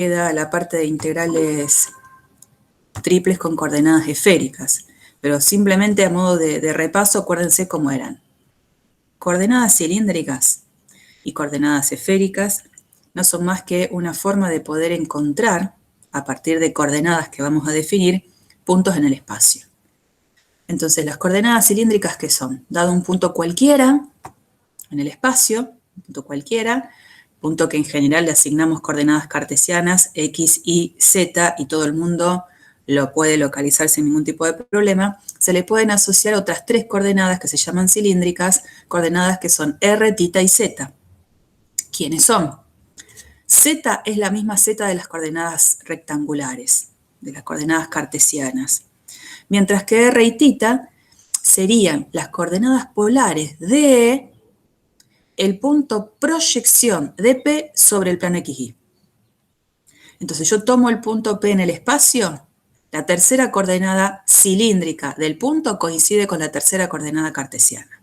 queda la parte de integrales triples con coordenadas esféricas, pero simplemente a modo de repaso, acuérdense cómo eran. Coordenadas cilíndricas y coordenadas esféricas no son más que una forma de poder encontrar, a partir de coordenadas que vamos a definir, puntos en el espacio. Entonces, las coordenadas cilíndricas, ¿qué son? Dado un punto cualquiera en el espacio, un punto cualquiera, punto que en general le asignamos coordenadas cartesianas, X, Y, Z, y todo el mundo lo puede localizar sin ningún tipo de problema, se le pueden asociar otras tres coordenadas que se llaman cilíndricas, coordenadas que son R, θ y Z. ¿Quiénes son? Z es la misma Z de las coordenadas rectangulares, de las coordenadas cartesianas, mientras que R y θ serían las coordenadas polares de el punto proyección de P sobre el plano XY. Entonces yo tomo el punto P en el espacio, la tercera coordenada cilíndrica del punto coincide con la tercera coordenada cartesiana,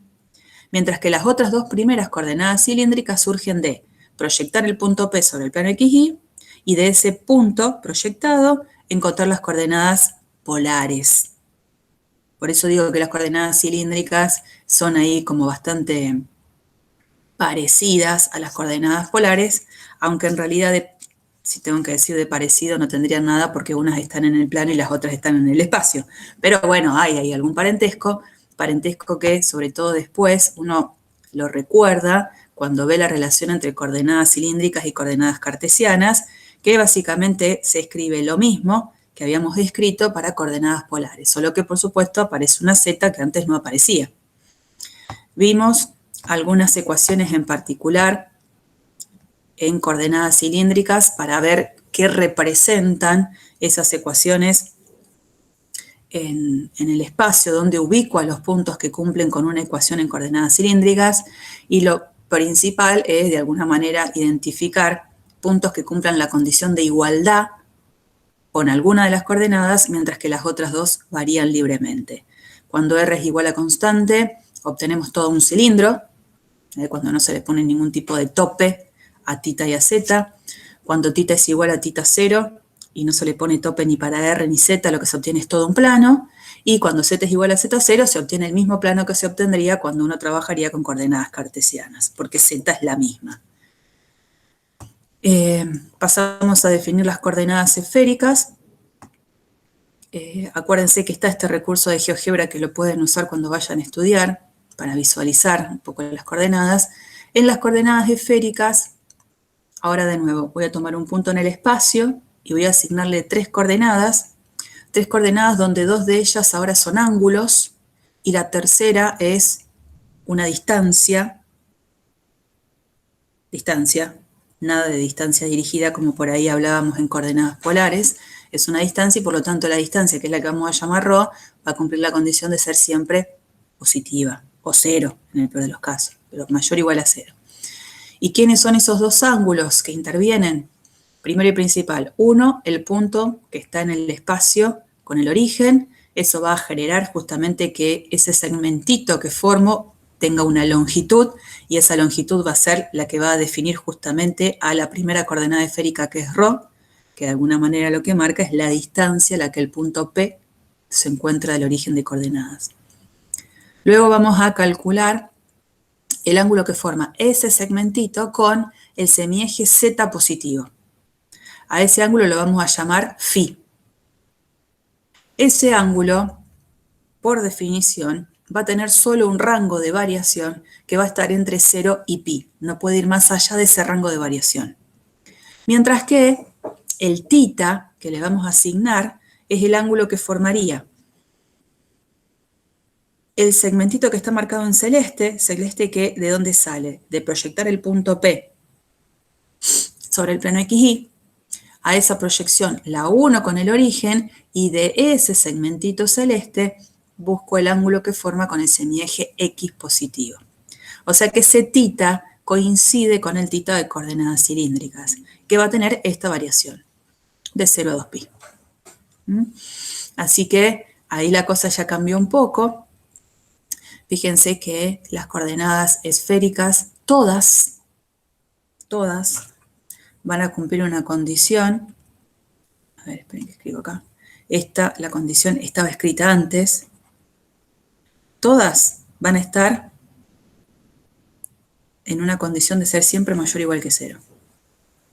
mientras que las otras dos primeras coordenadas cilíndricas surgen de proyectar el punto P sobre el plano XY y de ese punto proyectado encontrar las coordenadas polares. Por eso digo que las coordenadas cilíndricas son ahí como bastante parecidas a las coordenadas polares, aunque en realidad, si tengo que decir de parecido, no tendrían nada porque unas están en el plano y las otras están en el espacio. Pero bueno, hay algún parentesco que sobre todo después uno lo recuerda cuando ve la relación entre coordenadas cilíndricas y coordenadas cartesianas, que básicamente se escribe lo mismo que habíamos escrito para coordenadas polares, solo que por supuesto aparece una Z que antes no aparecía. Vimos algunas ecuaciones en particular en coordenadas cilíndricas para ver qué representan esas ecuaciones en el espacio, donde ubico a los puntos que cumplen con una ecuación en coordenadas cilíndricas, y lo principal es de alguna manera identificar puntos que cumplan la condición de igualdad con alguna de las coordenadas, mientras que las otras dos varían libremente. Cuando R es igual a constante, obtenemos todo un cilindro, cuando no se le pone ningún tipo de tope a θ y a Z. Cuando θ es igual a θ0 y no se le pone tope ni para R ni Z, lo que se obtiene es todo un plano. Y cuando Z es igual a Z0, se obtiene el mismo plano que se obtendría cuando uno trabajaría con coordenadas cartesianas, porque Z es la misma. Pasamos a definir las coordenadas esféricas. Acuérdense que está este recurso de GeoGebra que lo pueden usar cuando vayan a estudiar para visualizar un poco las coordenadas. En las coordenadas esféricas, ahora de nuevo, voy a tomar un punto en el espacio y voy a asignarle tres coordenadas donde dos de ellas ahora son ángulos y la tercera es una distancia, nada de distancia dirigida como por ahí hablábamos en coordenadas polares, es una distancia y por lo tanto la distancia, que es la que vamos a llamar ρ, va a cumplir la condición de ser siempre positiva, o cero en el peor de los casos, pero mayor o igual a cero. ¿Y quiénes son esos dos ángulos que intervienen? Primero y principal, uno, el punto que está en el espacio con el origen, eso va a generar justamente que ese segmentito que formo tenga una longitud, y esa longitud va a ser la que va a definir justamente a la primera coordenada esférica, que es ρ, que de alguna manera lo que marca es la distancia a la que el punto P se encuentra del origen de coordenadas. Luego vamos a calcular el ángulo que forma ese segmentito con el semieje Z positivo. A ese ángulo lo vamos a llamar φ. Ese ángulo, por definición, va a tener solo un rango de variación que va a estar entre 0 y π. No puede ir más allá de ese rango de variación. Mientras que el θ que le vamos a asignar es el ángulo que formaría el segmentito que está marcado en celeste que ¿de dónde sale? De proyectar el punto P sobre el plano XY, a esa proyección la uno con el origen y de ese segmentito celeste busco el ángulo que forma con el semieje X positivo. O sea que ese θ coincide con el θ de coordenadas cilíndricas, que va a tener esta variación de 0 a 2π. Así que ahí la cosa ya cambió un poco. Fíjense que las coordenadas esféricas, todas van a cumplir una condición. A ver, esperen que escribo acá. La condición estaba escrita antes. Todas van a estar en una condición de ser siempre mayor o igual que 0.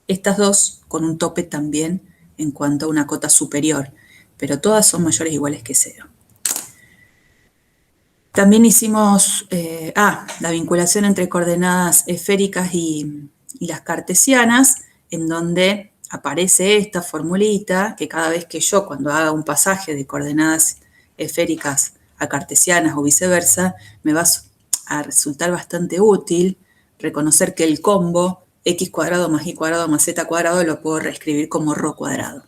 Estas dos con un tope también en cuanto a una cota superior, pero todas son mayores o iguales que 0. También hicimos la vinculación entre coordenadas esféricas y las cartesianas, en donde aparece esta formulita que cada vez que yo, cuando haga un pasaje de coordenadas esféricas a cartesianas o viceversa, me va a resultar bastante útil reconocer que el combo x cuadrado más y cuadrado más z cuadrado lo puedo reescribir como ρ cuadrado.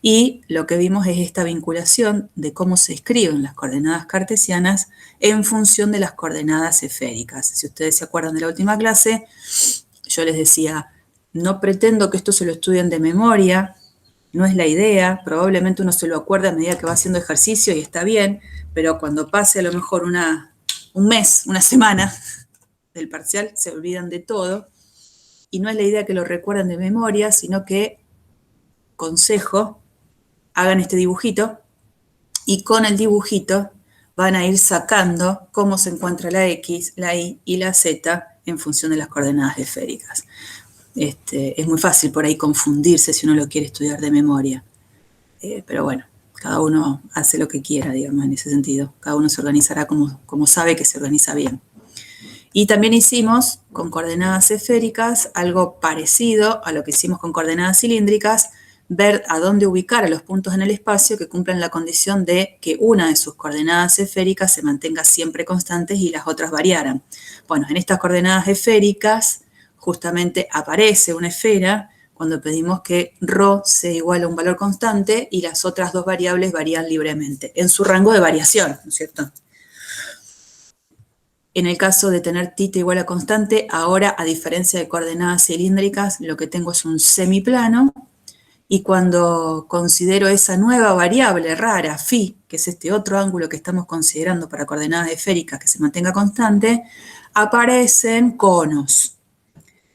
Y lo que vimos es esta vinculación de cómo se escriben las coordenadas cartesianas en función de las coordenadas esféricas. Si ustedes se acuerdan de la última clase, yo les decía, no pretendo que esto se lo estudien de memoria, no es la idea, probablemente uno se lo acuerda a medida que va haciendo ejercicio y está bien, pero cuando pase a lo mejor un mes, una semana del parcial, se olvidan de todo. Y no es la idea que lo recuerden de memoria, sino que, consejo, hagan este dibujito y con el dibujito van a ir sacando cómo se encuentra la X, la Y y la Z en función de las coordenadas esféricas. Es muy fácil por ahí confundirse si uno lo quiere estudiar de memoria. Pero bueno, cada uno hace lo que quiera, digamos, en ese sentido. Cada uno se organizará como sabe que se organiza bien. Y también hicimos con coordenadas esféricas algo parecido a lo que hicimos con coordenadas cilíndricas, ver a dónde ubicar a los puntos en el espacio que cumplan la condición de que una de sus coordenadas esféricas se mantenga siempre constantes y las otras variaran. Bueno, en estas coordenadas esféricas justamente aparece una esfera cuando pedimos que ρ sea igual a un valor constante y las otras dos variables varían libremente, en su rango de variación, ¿no es cierto? En el caso de tener θ igual a constante, ahora, a diferencia de coordenadas cilíndricas, lo que tengo es un semiplano, y cuando considero esa nueva variable rara, φ, que es este otro ángulo que estamos considerando para coordenadas esféricas que se mantenga constante, aparecen conos.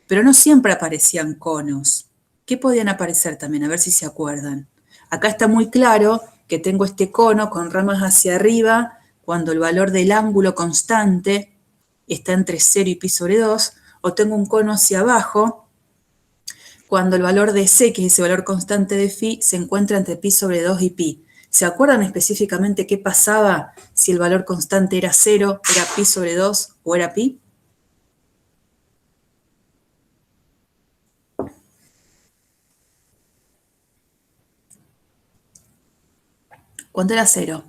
Pero no siempre aparecían conos. ¿Qué podían aparecer también? A ver si se acuerdan. Acá está muy claro que tengo este cono con ramas hacia arriba cuando el valor del ángulo constante está entre 0 y pi sobre 2, o tengo un cono hacia abajo cuando el valor de c, que es ese valor constante de φ, se encuentra entre pi sobre 2 y pi. ¿Se acuerdan específicamente qué pasaba si el valor constante era 0, era pi sobre 2 o era pi? ¿Cuánto era 0?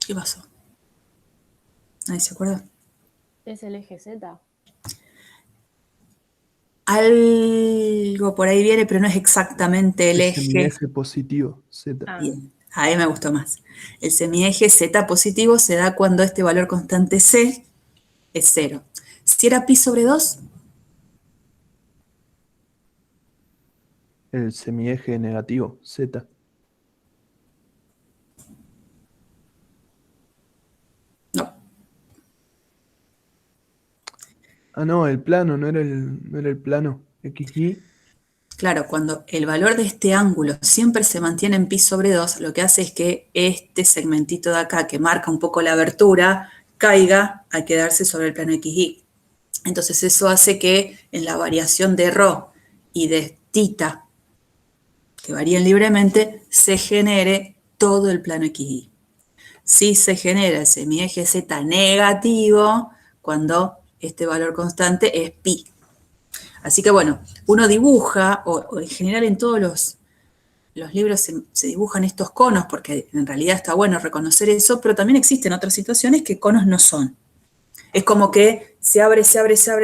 ¿Qué pasó? ¿Nadie se acuerda? Es el eje Z. Algo por ahí viene, pero no es exactamente el eje. Semieje positivo, Z. Bien, ahí me gustó más. El semieje Z positivo se da cuando este valor constante C es 0. Si era pi sobre 2, El semieje negativo, Z. no. Ah, no, el plano, no era el plano. XY. Claro, cuando el valor de este ángulo siempre se mantiene en pi sobre 2, lo que hace es que este segmentito de acá, que marca un poco la abertura, caiga al quedarse sobre el plano XY. Entonces eso hace que en la variación de ρ y de θ, que varían libremente, se genere todo el plano XY. Sí se genera el semieje Z negativo cuando este valor constante es pi. Así que bueno, uno dibuja, o en general en todos los libros se dibujan estos conos, porque en realidad está bueno reconocer eso, pero también existen otras situaciones que conos no son. Es como que se abre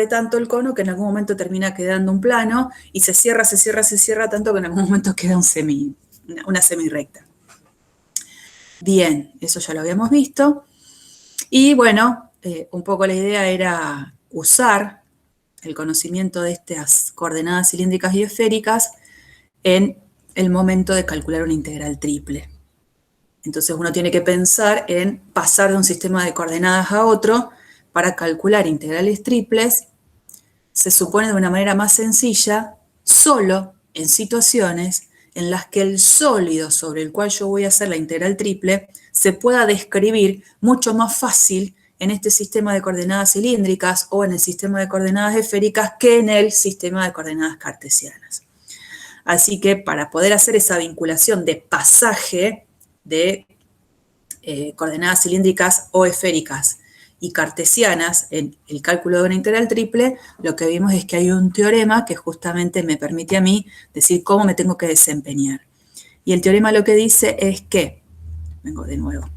tanto el cono que en algún momento termina quedando un plano, y se cierra tanto que en algún momento queda una semirrecta. Bien, eso ya lo habíamos visto. Y bueno, un poco la idea era usar el conocimiento de estas coordenadas cilíndricas y esféricas en el momento de calcular una integral triple. Entonces uno tiene que pensar en pasar de un sistema de coordenadas a otro para calcular integrales triples. Se supone de una manera más sencilla, solo en situaciones en las que el sólido sobre el cual yo voy a hacer la integral triple se pueda describir mucho más fácil en este sistema de coordenadas cilíndricas o en el sistema de coordenadas esféricas que en el sistema de coordenadas cartesianas. Así que para poder hacer esa vinculación de pasaje de coordenadas cilíndricas o esféricas y cartesianas en el cálculo de una integral triple, lo que vimos es que hay un teorema que justamente me permite a mí decir cómo me tengo que desempeñar. Y el teorema lo que dice es que, vengo de nuevo,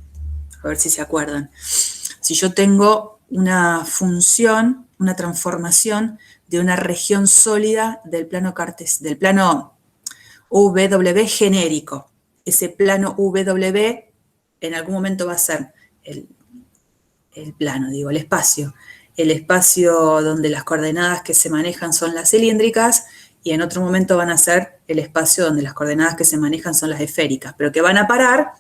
a ver si se acuerdan, si yo tengo una función, una transformación de una región sólida del plano W genérico, ese plano W en algún momento va a ser el espacio. El espacio donde las coordenadas que se manejan son las cilíndricas y en otro momento van a ser el espacio donde las coordenadas que se manejan son las esféricas, pero que van a parar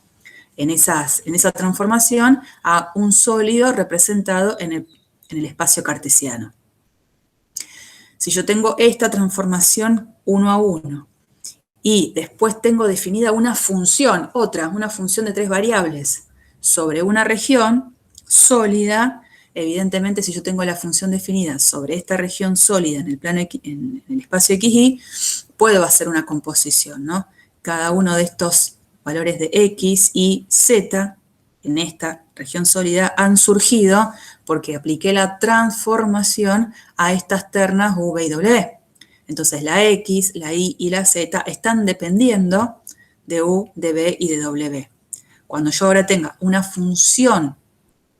en esa transformación a un sólido representado en el espacio cartesiano. Si yo tengo esta transformación 1 a 1 y después tengo definida una función, una función de 3 variables sobre una región sólida, evidentemente si yo tengo la función definida sobre esta región sólida en el plano en el espacio XY, puedo hacer una composición, ¿no? Cada uno de estos valores de X y Z en esta región sólida han surgido porque apliqué la transformación a estas ternas V y W. Entonces la X, la Y y la Z están dependiendo de U, de B y de W. Cuando yo ahora tenga una función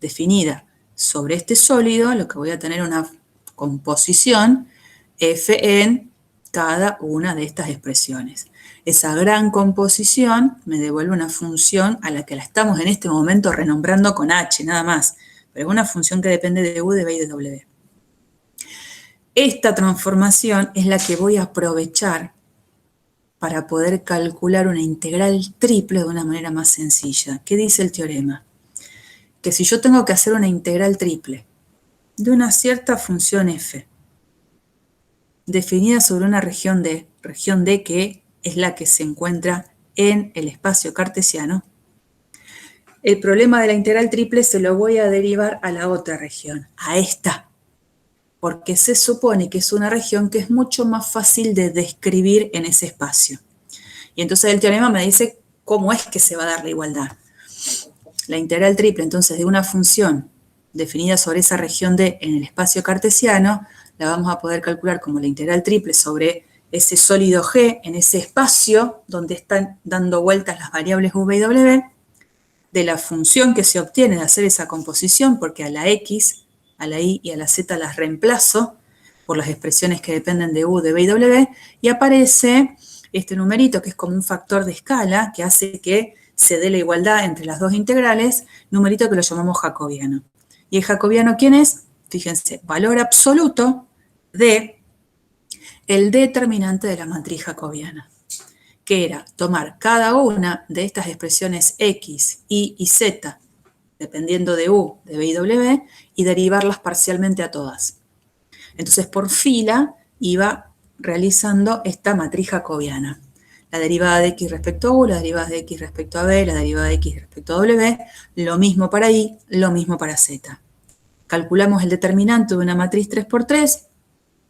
definida sobre este sólido, lo que voy a tener una composición F en cada una de estas expresiones. Esa gran composición me devuelve una función a la que la estamos en este momento renombrando con H, nada más. Pero es una función que depende de U, de B y de W. Esta transformación es la que voy a aprovechar para poder calcular una integral triple de una manera más sencilla. ¿Qué dice el teorema? Que si yo tengo que hacer una integral triple de una cierta función f, definida sobre una región D que es la que se encuentra en el espacio cartesiano, el problema de la integral triple se lo voy a derivar a la otra región, a esta, porque se supone que es una región que es mucho más fácil de describir en ese espacio. Y entonces el teorema me dice cómo es que se va a dar la igualdad. La integral triple, entonces, de una función definida sobre esa región D en el espacio cartesiano, la vamos a poder calcular como la integral triple sobre ese sólido G en ese espacio donde están dando vueltas las variables V y W, de la función que se obtiene de hacer esa composición, porque a la X, a la Y y a la Z las reemplazo por las expresiones que dependen de U, de B y W, y aparece este numerito que es como un factor de escala que hace que se dé la igualdad entre las dos integrales, numerito que lo llamamos jacobiano. ¿Y el jacobiano quién es? Fíjense, valor absoluto de el determinante de la matriz jacobiana, que era tomar cada una de estas expresiones X, Y y Z, dependiendo de U, de B y W, y derivarlas parcialmente a todas. Entonces, por fila, iba realizando esta matriz jacobiana. La derivada de X respecto a U, la derivada de X respecto a B, la derivada de X respecto a W, lo mismo para Y, lo mismo para Z. Calculamos el determinante de una matriz 3×3,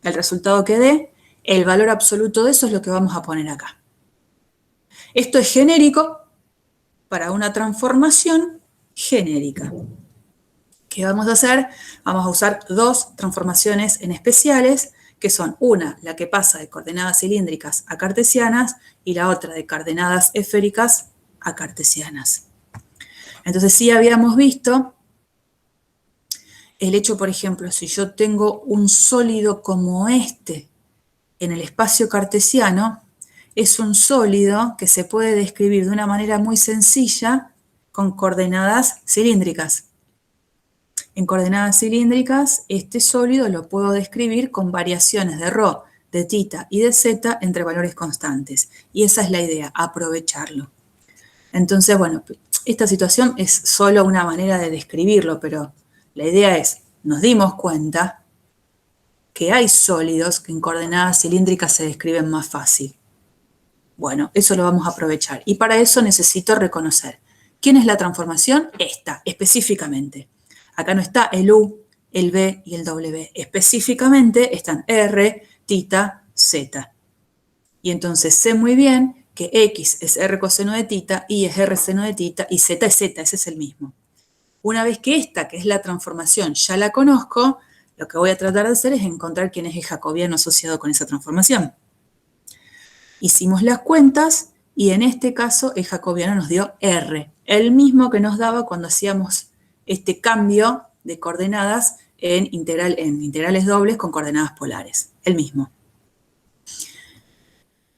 el resultado que dé, el valor absoluto de eso es lo que vamos a poner acá. Esto es genérico para una transformación genérica. ¿Qué vamos a hacer? Vamos a usar dos transformaciones en especiales, que son una, la que pasa de coordenadas cilíndricas a cartesianas, y la otra de coordenadas esféricas a cartesianas. Entonces sí habíamos visto el hecho, por ejemplo, si yo tengo un sólido como este en el espacio cartesiano, es un sólido que se puede describir de una manera muy sencilla con coordenadas cilíndricas. En coordenadas cilíndricas, este sólido lo puedo describir con variaciones de ρ, de θ y de z entre valores constantes. Y esa es la idea, aprovecharlo. Entonces, bueno, esta situación es solo una manera de describirlo, pero la idea es, nos dimos cuenta que hay sólidos que en coordenadas cilíndricas se describen más fácil. Bueno, eso lo vamos a aprovechar. Y para eso necesito reconocer. ¿Quién es la transformación? Esta, específicamente. Acá no está el U, el B y el W. Específicamente están R, tita, Z. Y entonces sé muy bien que X es R coseno de tita, Y es R seno de tita y Z es Z, ese es el mismo. Una vez que esta, que es la transformación, ya la conozco, lo que voy a tratar de hacer es encontrar quién es el jacobiano asociado con esa transformación. Hicimos las cuentas y en este caso el jacobiano nos dio R, el mismo que nos daba cuando hacíamos este cambio de coordenadas en integrales dobles con coordenadas polares, el mismo.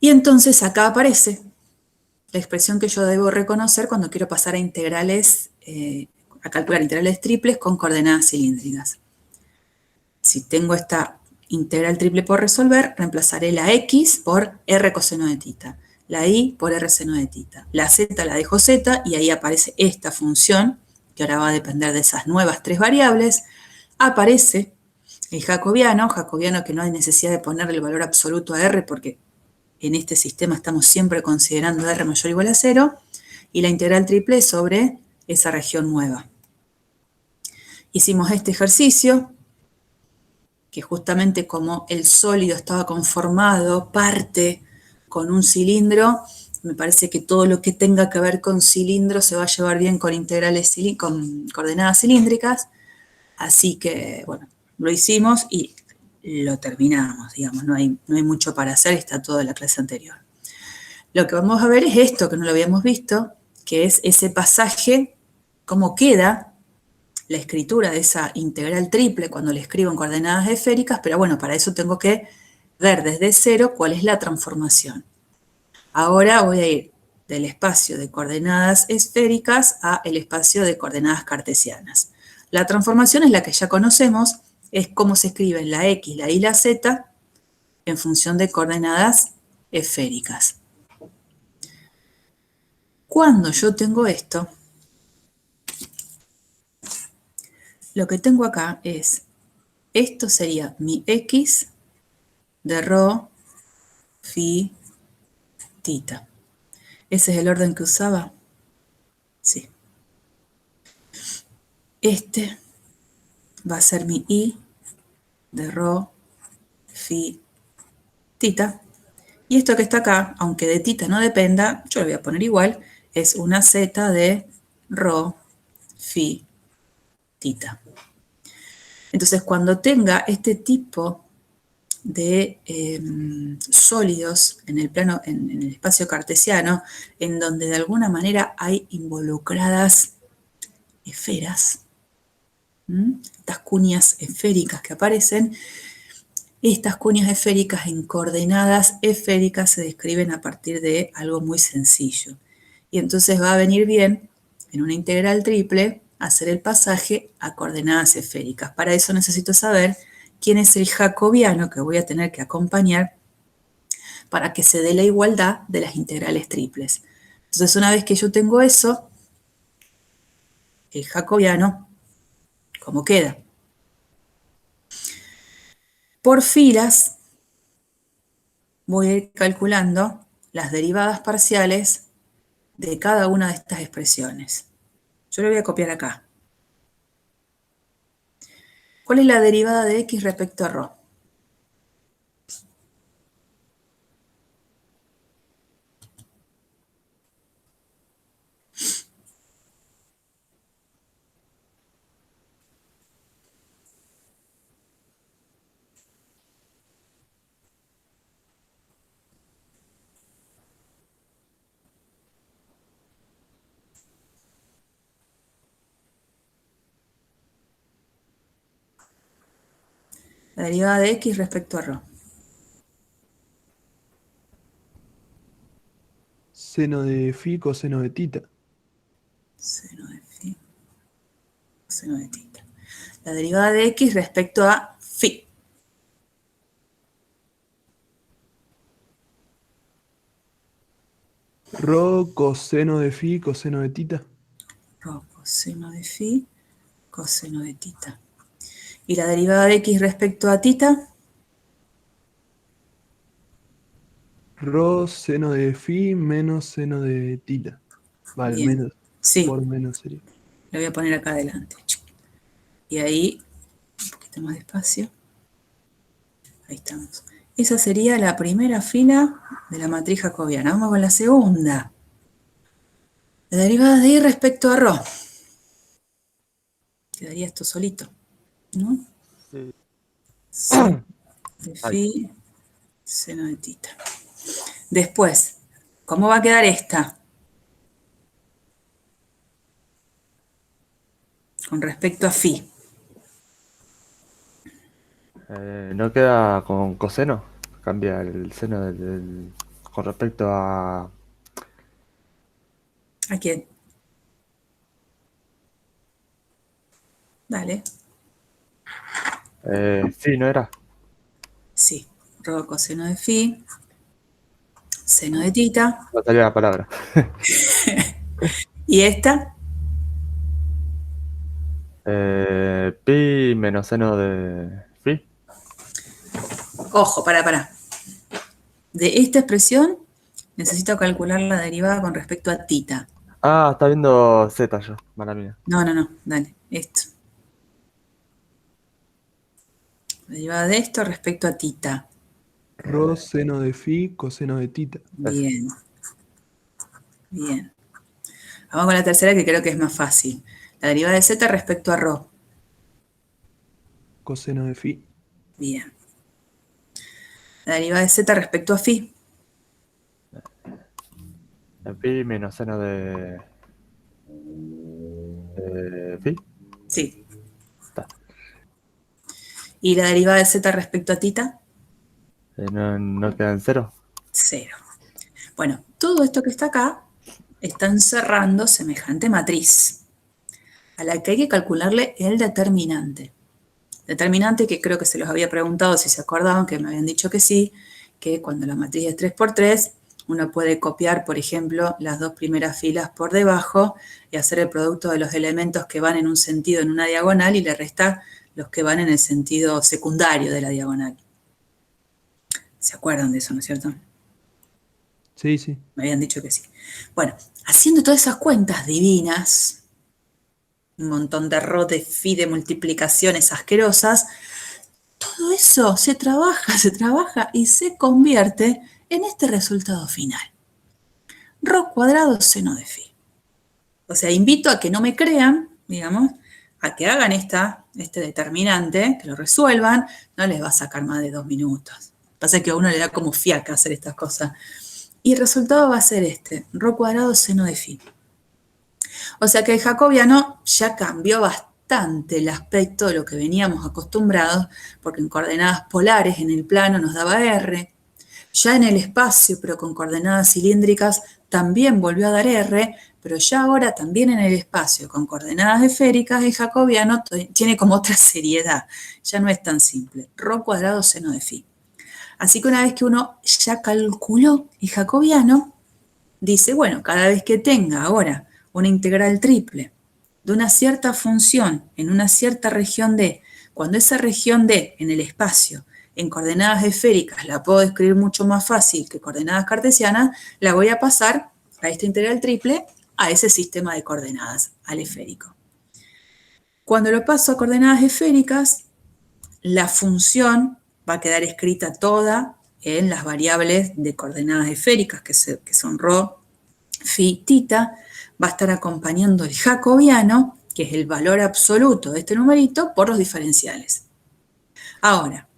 Y entonces acá aparece la expresión que yo debo reconocer cuando quiero pasar a integrales, a calcular integrales triples con coordenadas cilíndricas. Si tengo esta integral triple por resolver, reemplazaré la x por r coseno de tita, la y por r seno de tita, la z la dejo z y ahí aparece esta función, que ahora va a depender de esas nuevas tres variables. Aparece el jacobiano que no hay necesidad de ponerle el valor absoluto a r porque en este sistema estamos siempre considerando r mayor o igual a 0, y la integral triple sobre esa región nueva. Hicimos este ejercicio, que justamente como el sólido estaba conformado parte con un cilindro, me parece que todo lo que tenga que ver con cilindro se va a llevar bien con integrales, con coordenadas cilíndricas, así que, bueno, lo hicimos y lo terminamos, digamos, no hay mucho para hacer, está todo en la clase anterior. Lo que vamos a ver es esto, que no lo habíamos visto, que es ese pasaje, cómo queda la escritura de esa integral triple cuando le escribo en coordenadas esféricas, pero bueno, para eso tengo que ver desde cero cuál es la transformación. Ahora voy a ir del espacio de coordenadas esféricas a el espacio de coordenadas cartesianas. La transformación es la que ya conocemos, es cómo se escriben la X, la Y y la Z en función de coordenadas esféricas. Cuando yo tengo esto, lo que tengo acá es, esto sería mi X de rho, phi, tita. ¿Ese es el orden que usaba? Sí. Este va a ser mi I de rho, phi, tita. Y esto que está acá, aunque de tita no dependa, yo lo voy a poner igual, es una Z de rho, phi, tita. Entonces, cuando tenga este tipo de sólidos en el plano, en el espacio cartesiano, en donde de alguna manera hay involucradas esferas, estas cuñas esféricas que aparecen, estas cuñas esféricas en coordenadas esféricas se describen a partir de algo muy sencillo. Y entonces va a venir bien, en una integral triple, hacer el pasaje a coordenadas esféricas. Para eso necesito saber quién es el jacobiano que voy a tener que acompañar para que se dé la igualdad de las integrales triples. Entonces, una vez que yo tengo eso, el jacobiano, ¿cómo queda? Por filas voy a ir calculando las derivadas parciales de cada una de estas expresiones. Yo lo voy a copiar acá. ¿Cuál es la derivada de x respecto a ρ? La derivada de x respecto a ρ. Seno de phi, coseno de tita. Seno de phi, coseno de tita. La derivada de x respecto a phi. Rho, coseno de phi, coseno de tita. coseno de phi, coseno de tita. ¿Y la derivada de x respecto a tita? Rho seno de phi menos seno de tita. Vale, Bien. menos. Sí, Por menos sería. lo voy a poner acá adelante. Y ahí, un poquito más despacio. Ahí estamos. Esa sería la primera fila de la matriz jacobiana. Vamos con la segunda. La derivada de y respecto a rho. Quedaría esto solito, ¿no? Sí. Seno de Ay. phi, seno de tita. Después, ¿cómo va a quedar esta? Con respecto a phi. ¿No queda con coseno? Cambia el seno con respecto a... ¿A quién? Dale. Sí, ¿no era? Sí. Rho coseno de phi, seno de tita. No salía la palabra. ¿Y esta? Pi menos seno de phi. Ojo, para. De esta expresión necesito calcular la derivada con respecto a tita. Ah, está viendo Z yo, mala mía. No, dale, esto. La derivada de esto respecto a tita. Rho seno de phi coseno de tita. Bien. Bien. Vamos con la tercera que creo que es más fácil. La derivada de z respecto a rho. Coseno de phi. Bien. La derivada de z respecto a phi. Pi menos seno de phi. Sí. Está. ¿Y la derivada de z respecto a tita? No queda en cero. 0. Bueno, todo esto que está acá está encerrando semejante matriz, a la que hay que calcularle el determinante. Determinante que creo que se los había preguntado si se acordaban, que me habían dicho que sí, que cuando la matriz es 3×3, uno puede copiar, por ejemplo, las dos primeras filas por debajo y hacer el producto de los elementos que van en un sentido en una diagonal y le resta los que van en el sentido secundario de la diagonal. ¿Se acuerdan de eso, no es cierto? Sí, sí. Me habían dicho que sí. Bueno, haciendo todas esas cuentas divinas, un montón de rho, de phi, de multiplicaciones asquerosas, todo eso se trabaja y se convierte en este resultado final. Rho cuadrado seno de phi. O sea, invito a que no me crean, digamos, a que hagan este determinante, que lo resuelvan, no les va a sacar más de 2 minutos. Pasa que a uno le da como fiaca hacer estas cosas. Y el resultado va a ser este, rho cuadrado seno de phi. O sea que el jacobiano ya cambió bastante el aspecto de lo que veníamos acostumbrados, porque en coordenadas polares en el plano nos daba R, ya en el espacio, pero con coordenadas cilíndricas, también volvió a dar R, pero ya ahora también en el espacio, con coordenadas esféricas, el jacobiano tiene como otra seriedad, ya no es tan simple, rho cuadrado seno de phi. Así que una vez que uno ya calculó el jacobiano, dice, bueno, cada vez que tenga ahora una integral triple de una cierta función en una cierta región D, cuando esa región D en el espacio en coordenadas esféricas la puedo escribir mucho más fácil que coordenadas cartesianas, la voy a pasar a esta integral triple a ese sistema de coordenadas, al esférico. Cuando lo paso a coordenadas esféricas, la función va a quedar escrita toda en las variables de coordenadas esféricas, que son rho, phi, tita, va a estar acompañando el jacobiano, que es el valor absoluto de este numerito, por los diferenciales. Ahora,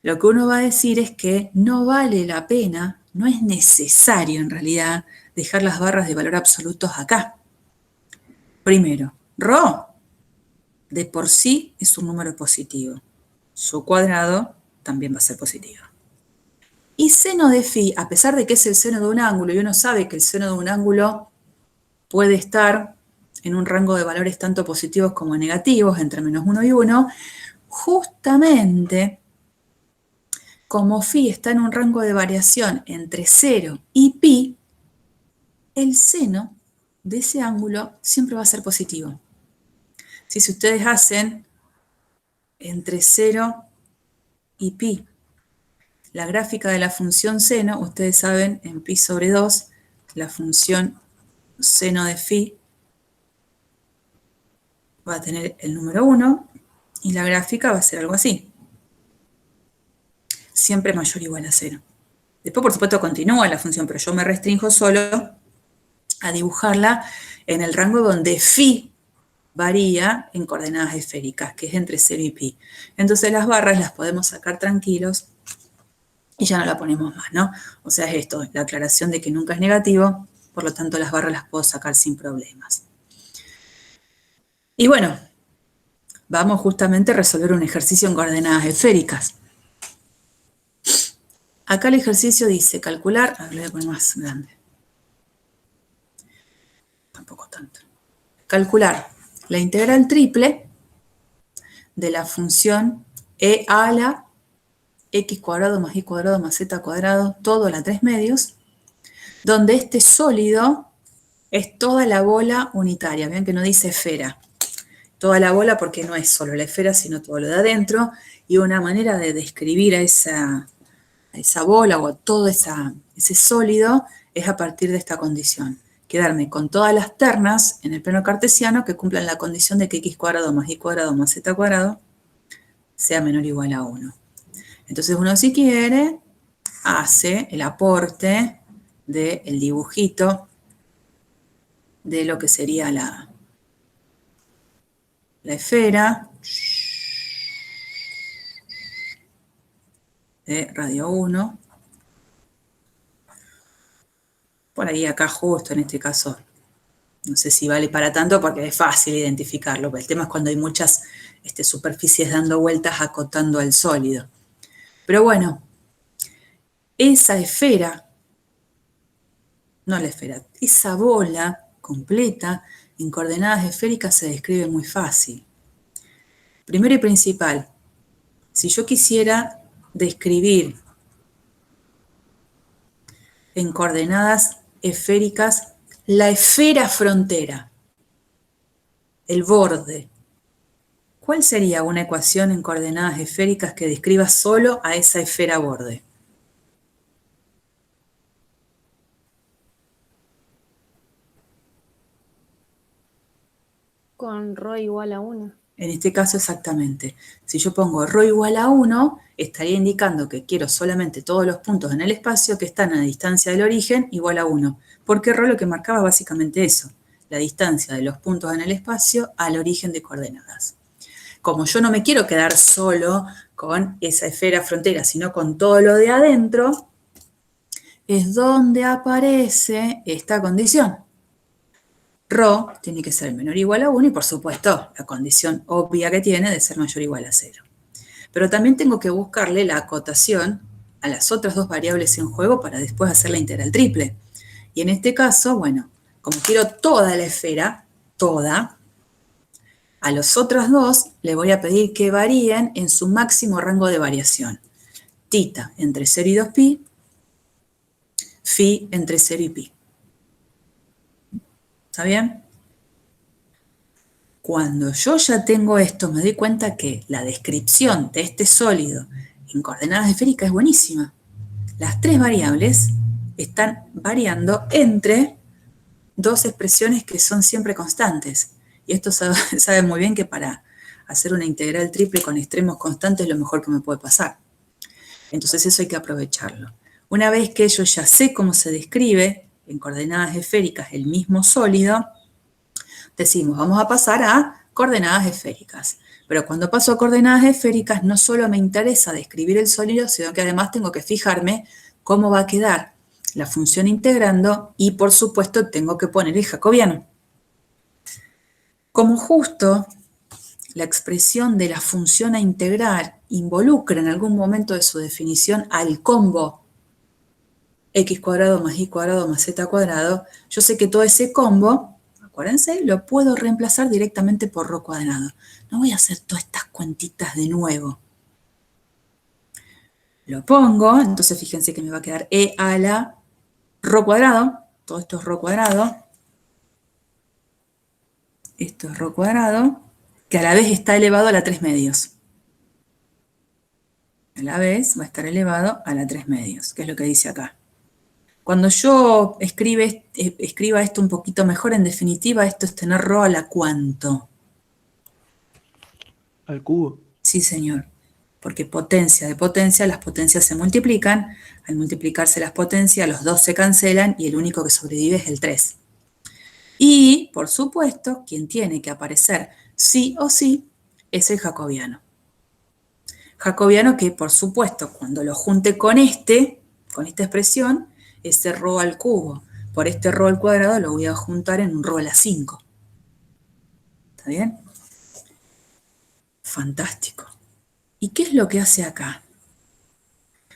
lo que uno va a decir es que no vale la pena, no es necesario en realidad, dejar las barras de valor absolutos acá. Primero, rho de por sí es un número positivo. Su cuadrado también va a ser positivo. Y seno de phi, a pesar de que es el seno de un ángulo, y uno sabe que el seno de un ángulo puede estar en un rango de valores tanto positivos como negativos, entre -1 y 1, justamente como phi está en un rango de variación entre 0 y pi, el seno de ese ángulo siempre va a ser positivo. Si ustedes hacen entre 0 y pi la gráfica de la función seno, ustedes saben, en pi sobre 2, la función seno de phi va a tener el número 1 y la gráfica va a ser algo así. Siempre mayor o igual a 0. Después, por supuesto, continúa la función, pero yo me restringo solo a dibujarla en el rango donde phi varía en coordenadas esféricas, que es entre 0 y pi. Entonces las barras las podemos sacar tranquilos y ya no la ponemos más, ¿no? O sea, es esto, la aclaración de que nunca es negativo, por lo tanto las barras las puedo sacar sin problemas. Y bueno, vamos justamente a resolver un ejercicio en coordenadas esféricas. Acá el ejercicio dice calcular, a ver, lo voy a poner más grande. Tampoco tanto. Calcular la integral triple de la función e a la x cuadrado más y cuadrado más z cuadrado, todo a la 3 medios, donde este sólido es toda la bola unitaria. Vean que no dice esfera. Toda la bola porque no es solo la esfera, sino todo lo de adentro. Y una manera de describir a esa bola o a todo ese sólido es a partir de esta condición. Quedarme con todas las ternas en el plano cartesiano que cumplan la condición de que x cuadrado más y cuadrado más z cuadrado sea menor o igual a 1. Entonces uno, si quiere, hace el aporte del dibujito de lo que sería la esfera de radio 1. Por ahí acá justo en este caso, no sé si vale para tanto porque es fácil identificarlo, pero el tema es cuando hay muchas superficies dando vueltas acotando al sólido. Pero bueno, esa esfera, no la esfera, esa bola completa en coordenadas esféricas se describe muy fácil. Primero y principal, si yo quisiera describir en coordenadas esféricas la esfera frontera, el borde, ¿cuál sería una ecuación en coordenadas esféricas que describa solo a esa esfera borde? Con ρ igual a 1. En este caso exactamente. Si yo pongo ρ igual a 1, estaría indicando que quiero solamente todos los puntos en el espacio que están a distancia del origen igual a 1. Porque ρ lo que marcaba básicamente eso, la distancia de los puntos en el espacio al origen de coordenadas. Como yo no me quiero quedar solo con esa esfera frontera, sino con todo lo de adentro, es donde aparece esta condición. Rho tiene que ser menor o igual a 1 y por supuesto la condición obvia que tiene de ser mayor o igual a 0. Pero también tengo que buscarle la acotación a las otras dos variables en juego para después hacer la integral triple. Y en este caso, bueno, como quiero toda la esfera, toda, a los otros dos le voy a pedir que varíen en su máximo rango de variación. Tita entre 0 y 2pi, phi entre 0 y pi. ¿Está bien? Cuando yo ya tengo esto, me doy cuenta que la descripción de este sólido en coordenadas esféricas es buenísima. Las tres variables están variando entre dos expresiones que son siempre constantes. Y esto sabe muy bien que para hacer una integral triple con extremos constantes es lo mejor que me puede pasar. Entonces eso hay que aprovecharlo. Una vez que yo ya sé cómo se describe en coordenadas esféricas el mismo sólido, decimos, vamos a pasar a coordenadas esféricas. Pero cuando paso a coordenadas esféricas, no solo me interesa describir el sólido, sino que además tengo que fijarme cómo va a quedar la función integrando y, por supuesto, tengo que poner el jacobiano. Como justo la expresión de la función a integrar involucra en algún momento de su definición al combo x cuadrado más y cuadrado más z cuadrado, yo sé que todo ese combo, acuérdense, lo puedo reemplazar directamente por ρ cuadrado. No voy a hacer todas estas cuentitas de nuevo. Lo pongo, entonces fíjense que me va a quedar e a la ρ cuadrado, todo esto es ρ cuadrado, Esto es rho cuadrado, que a la vez está elevado a la 3 medios. A la vez va a estar elevado a la 3 medios, que es lo que dice acá. Cuando yo escriba esto un poquito mejor, en definitiva, esto es tener rho a la cuánto. Al cubo. Sí, señor. Porque potencia de potencia, las potencias se multiplican. Al multiplicarse las potencias, los dos se cancelan y el único que sobrevive es el 3. Y, por supuesto, quien tiene que aparecer sí o sí es el jacobiano. Jacobiano que, por supuesto, cuando lo junte con esta expresión, ese rho al cubo por este rho al cuadrado lo voy a juntar en un rho a la 5. ¿Está bien? Fantástico. ¿Y qué es lo que hace acá?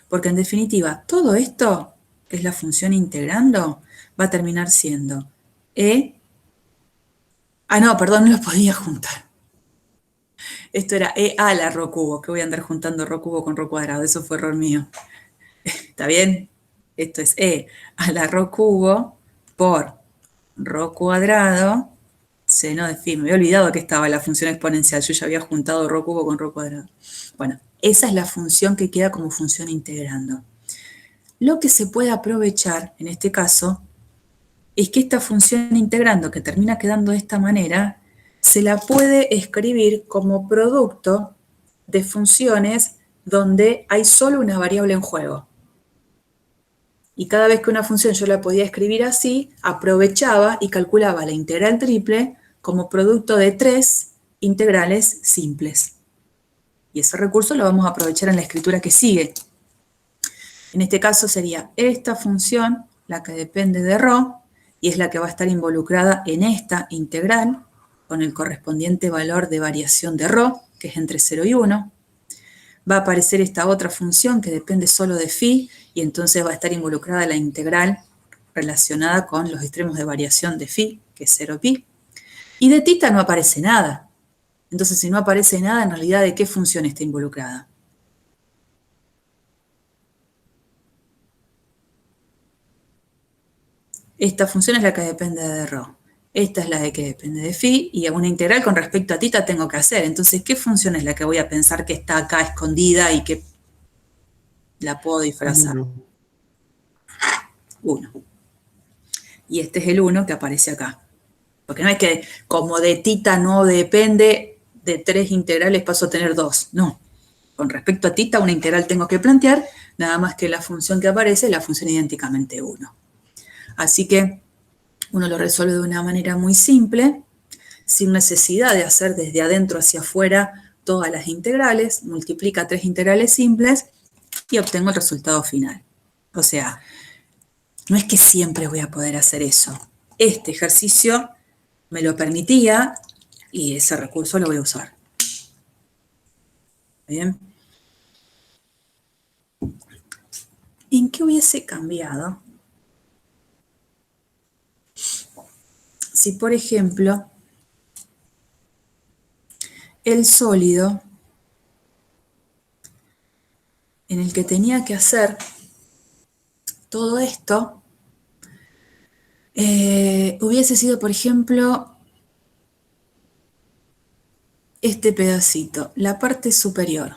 Porque en definitiva, todo esto, que es la función integrando, va a terminar siendo no, perdón, no lo podía juntar. Esto era e a la rho cubo, que voy a andar juntando rho cubo con rho cuadrado, eso fue error mío. ¿Está bien? Esto es e a la rho cubo por rho cuadrado seno de phi. Me había olvidado que estaba la función exponencial, yo ya había juntado rho cubo con rho cuadrado. Bueno, esa es la función que queda como función integrando. Lo que se puede aprovechar, en este caso, es que esta función integrando, que termina quedando de esta manera, se la puede escribir como producto de funciones donde hay solo una variable en juego. Y cada vez que una función yo la podía escribir así, aprovechaba y calculaba la integral triple como producto de 3 integrales simples. Y ese recurso lo vamos a aprovechar en la escritura que sigue. En este caso sería esta función, la que depende de rho, y es la que va a estar involucrada en esta integral, con el correspondiente valor de variación de rho, que es entre 0 y 1. Va a aparecer esta otra función que depende solo de phi, y entonces va a estar involucrada la integral relacionada con los extremos de variación de phi, que es 0 pi. Y de tita no aparece nada. Entonces, si no aparece nada, en realidad, ¿de qué función está involucrada? Esta función es la que depende de rho. Esta es la de que depende de phi, y una integral con respecto a tita tengo que hacer. Entonces, ¿qué función es la que voy a pensar que está acá escondida y que la puedo disfrazar? 1. Y este es el 1 que aparece acá. Porque no es que como de tita no depende de 3 integrales paso a tener 2. No. Con respecto a tita, una integral tengo que plantear, nada más que la función que aparece es la función idénticamente 1. Así que uno lo resuelve de una manera muy simple, sin necesidad de hacer desde adentro hacia afuera todas las integrales, multiplica 3 integrales simples y obtengo el resultado final. O sea, no es que siempre voy a poder hacer eso. Este ejercicio me lo permitía y ese recurso lo voy a usar. ¿Bien? ¿En qué hubiese cambiado si, por ejemplo, el sólido en el que tenía que hacer todo esto hubiese sido, por ejemplo, este pedacito, la parte superior?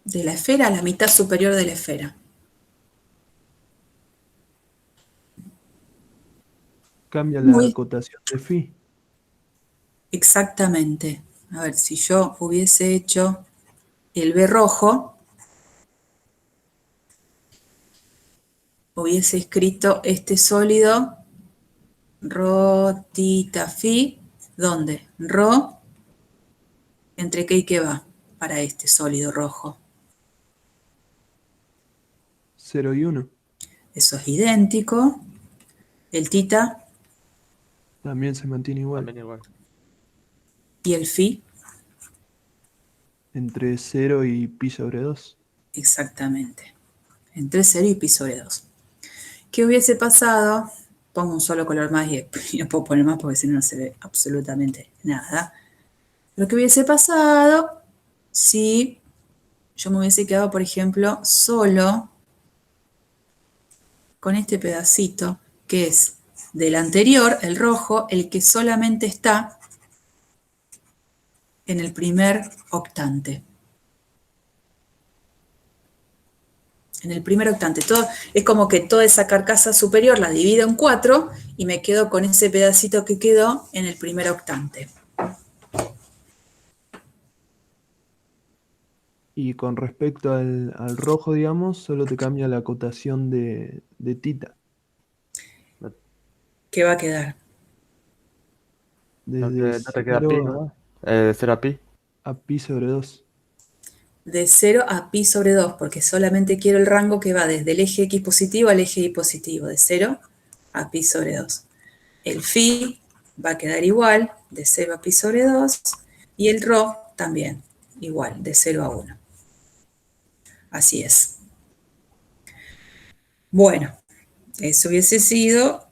De la esfera, la mitad superior de la esfera. Cambia la acotación de phi. Exactamente. A ver, si yo hubiese hecho el B rojo, hubiese escrito este sólido rho tita phi, ¿dónde? Rho, ¿entre qué y qué va para este sólido rojo? 0 y 1. Eso es idéntico. El tita También se mantiene igual. También igual. y el phi, Entre 0 y pi sobre 2. exactamente. Entre 0 y pi sobre 2. ¿Qué hubiese pasado? Pongo un solo color más y no puedo poner más porque si no no se ve absolutamente nada. Lo que hubiese pasado si yo me hubiese quedado, por ejemplo, solo con este pedacito que es del anterior, el rojo, el que solamente está en el primer octante. En el primer octante. Todo, es como que toda esa carcasa superior la divido en 4 y me quedo con ese pedacito que quedó en el primer octante. Y con respecto al rojo, digamos, solo te cambia la acotación de tita. ¿Qué va a quedar? Desde no te queda pi, 0 ¿no? De 0 a pi. a pi sobre 2. De 0 a pi sobre 2, porque solamente quiero el rango que va desde el eje X positivo al eje Y positivo, de 0 a pi sobre 2. El phi va a quedar igual, de 0 a pi sobre 2, y el rho también, igual, de 0 a 1. Así es. Bueno, eso hubiese sido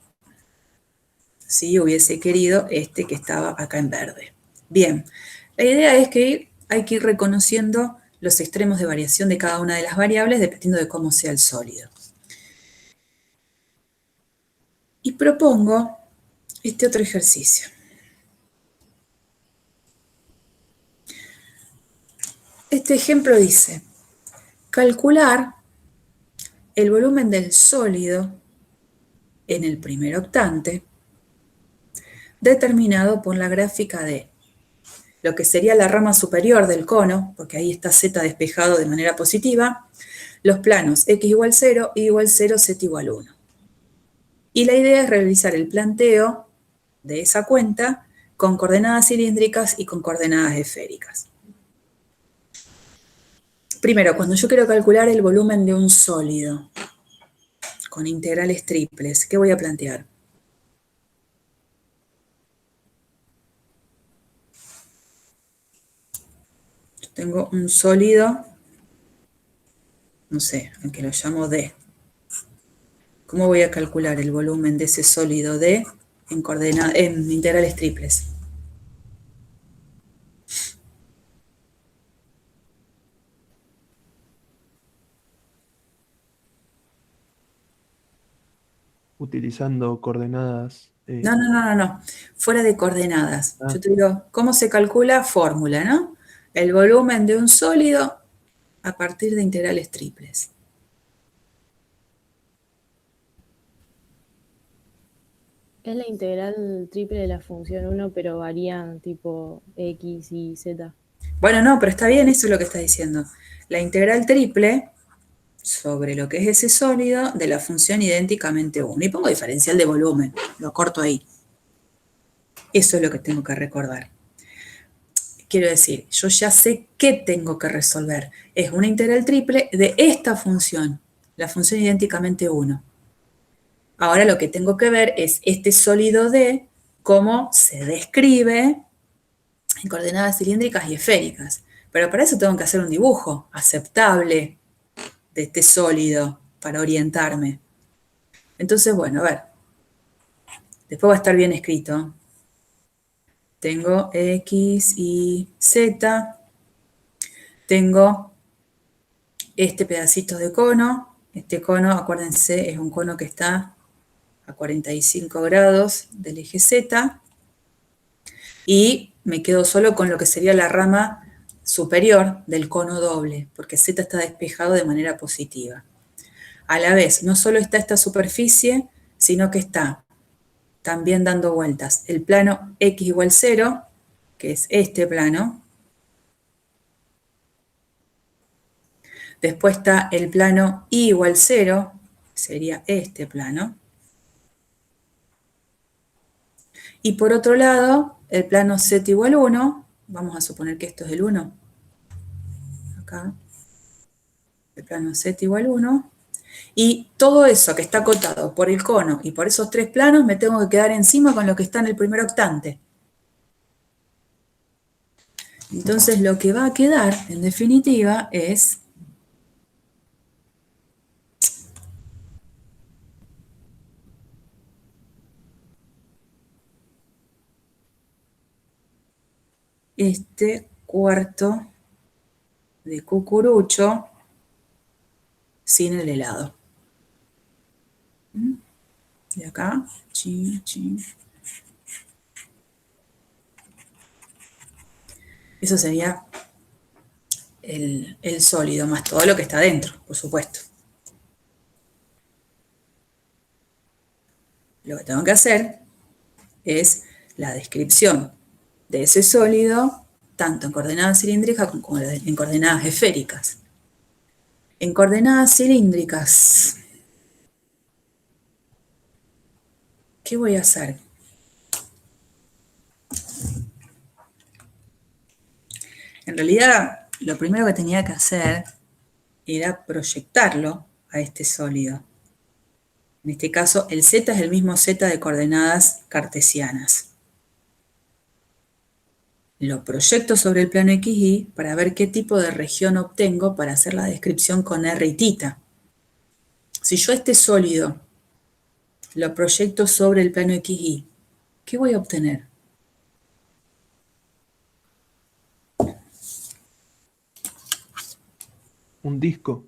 si hubiese querido este que estaba acá en verde. Bien, la idea es que hay que ir reconociendo los extremos de variación de cada una de las variables dependiendo de cómo sea el sólido. Y propongo este otro ejercicio. Este ejemplo dice, calcular el volumen del sólido en el primer octante determinado por la gráfica de lo que sería la rama superior del cono, porque ahí está z despejado de manera positiva, los planos x igual 0, y igual 0, z igual 1. Y la idea es realizar el planteo de esa cuenta con coordenadas cilíndricas y con coordenadas esféricas. Primero, cuando yo quiero calcular el volumen de un sólido con integrales triples, ¿qué voy a plantear? Yo tengo un sólido, no sé, al que lo llamo D. ¿Cómo voy a calcular el volumen de ese sólido D en integrales triples? Utilizando coordenadas. No. Fuera de coordenadas. Ah, Yo te digo, ¿cómo se calcula? Fórmula, ¿no? El volumen de un sólido a partir de integrales triples. Es la integral triple de la función 1, pero varían tipo x y z. Bueno, no, pero está bien, eso es lo que está diciendo. La integral triple sobre lo que es ese sólido de la función idénticamente 1. Y pongo diferencial de volumen, lo corto ahí. Eso es lo que tengo que recordar. Quiero decir, yo ya sé qué tengo que resolver. Es una integral triple de esta función, la función idénticamente 1. Ahora lo que tengo que ver es este sólido D, cómo se describe en coordenadas cilíndricas y esféricas. Pero para eso tengo que hacer un dibujo aceptable de este sólido para orientarme. Entonces, bueno, a ver, después va a estar bien escrito. Tengo X y Z, tengo este pedacito de cono. Este cono, acuérdense, es un cono que está a 45 grados del eje Z. Y me quedo solo con lo que sería la rama superior del cono doble, porque Z está despejado de manera positiva. A la vez, no solo está esta superficie, sino que está también dando vueltas el plano X igual 0, que es este plano. Después está el plano Y igual 0, sería este plano. Y por otro lado, el plano Z igual 1, vamos a suponer que esto es el 1, acá, el plano Z igual 1, y todo eso que está acotado por el cono y por esos tres planos me tengo que quedar encima con lo que está en el primer octante. Entonces lo que va a quedar, en definitiva, es este cuarto de cucurucho sin el helado. de acá, chin, chin. Eso sería el sólido, más todo lo que está dentro, por supuesto. Lo que tengo que hacer es la descripción de ese sólido, tanto en coordenadas cilíndricas como en coordenadas esféricas. En coordenadas cilíndricas, ¿qué voy a hacer? En realidad, lo primero que tenía que hacer era proyectarlo a este sólido. En este caso, el z es el mismo z de coordenadas cartesianas. Lo proyecto sobre el plano XY para ver qué tipo de región obtengo para hacer la descripción con R y θ. Si yo este sólido lo proyecto sobre el plano XY, ¿qué voy a obtener? Un disco.